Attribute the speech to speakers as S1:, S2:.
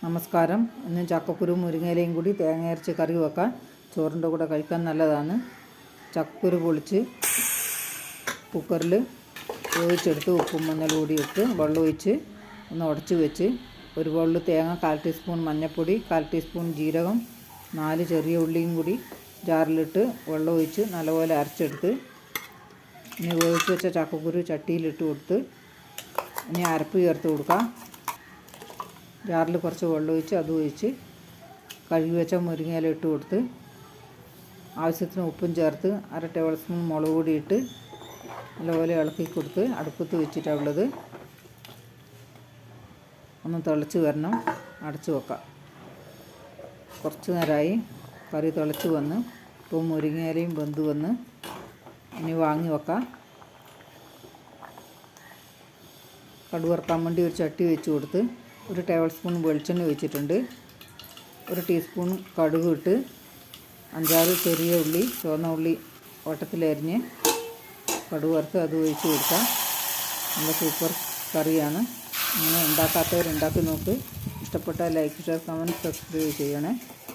S1: നമസ്കാരം. ഇന്ന് ചക്കക്കുരു മുരിങ്ങയിലയും കൂടി തേങ്ങ അരച്ച് കറി വെക്കാൻ ചോറിൻ്റെ കൂടെ കഴിക്കാൻ നല്ലതാണ്. ചക്കക്കുരു പൊളിച്ച് കുക്കറിൽ വേവിച്ചെടുത്ത് ഉപ്പും മഞ്ഞളും കൂടി ഇട്ട് വെള്ളം ഒഴിച്ച് ഒന്ന് ഉടച്ച് വെച്ച് ഒരു ബൗളിൽ തേങ്ങ 1/4 ടീസ്പൂൺ മഞ്ഞൾപ്പൊടി 1/4 ടീസ്പൂൺ ജീരകം 4 ചെറിയ ഉള്ളിയും കൂടി ജാറിലിട്ട് വെള്ളം ഒഴിച്ച് നല്ലപോലെ അരച്ചെടുത്ത് ഇനി വേവിച്ച് വെച്ച ചക്കക്കുരു ചട്ടിയിലിട്ട് കൊടുത്ത് ഇനി അരപ്പ് ചേർത്ത് കൊടുക്കാം. ജാറിൽ കുറച്ച് വെള്ളം ഒഴിച്ച് അത് ഒഴിച്ച് കഴുകി വെച്ച മുരിങ്ങയില ഇട്ട് കൊടുത്ത് ആവശ്യത്തിന് ഉപ്പും ചേർത്ത് 1/2 ടേബിൾ സ്പൂൺ മുളക് പൊടി ഇട്ട് നല്ലപോലെ ഇളക്കി കൊടുത്ത് അടുപ്പത്ത് വെച്ചിട്ടുള്ളത് ഒന്ന് തിളച്ച് വരണം. അടച്ച് വെക്കാം. കുറച്ച് നേരമായി കറി തിളച്ച് വന്ന് ഇപ്പോൾ മുരിങ്ങയിലയും വെന്ത് വന്ന് ഇനി വാങ്ങി വെക്കാം. കടുക് വറുക്കാൻ വേണ്ടി ഒരു ചട്ടി വെച്ച് കൊടുത്ത് 1 ടേബിൾ സ്പൂൺ വെളിച്ചെണ്ണ ഒഴിച്ചിട്ടുണ്ട്. 1 ടീസ്പൂൺ കടുക് ഇട്ട് 5-6 ചെറിയ ഉള്ളി ചുവന്ന ഉള്ളി വട്ടത്തിലരിഞ്ഞ് കടുക് വറുത്ത് അത് ഒഴിച്ച് കൊടുക്കാം. നല്ല സൂപ്പർ കറിയാണ്. ഇങ്ങനെ ഉണ്ടാക്കാത്തവരുണ്ടാക്കി നോക്ക്. ഇഷ്ടപ്പെട്ടാൽ ലൈക്ക്, ഷെയർ, കമൻറ്റ്, സബ്സ്ക്രൈബ് ചെയ്യണേ.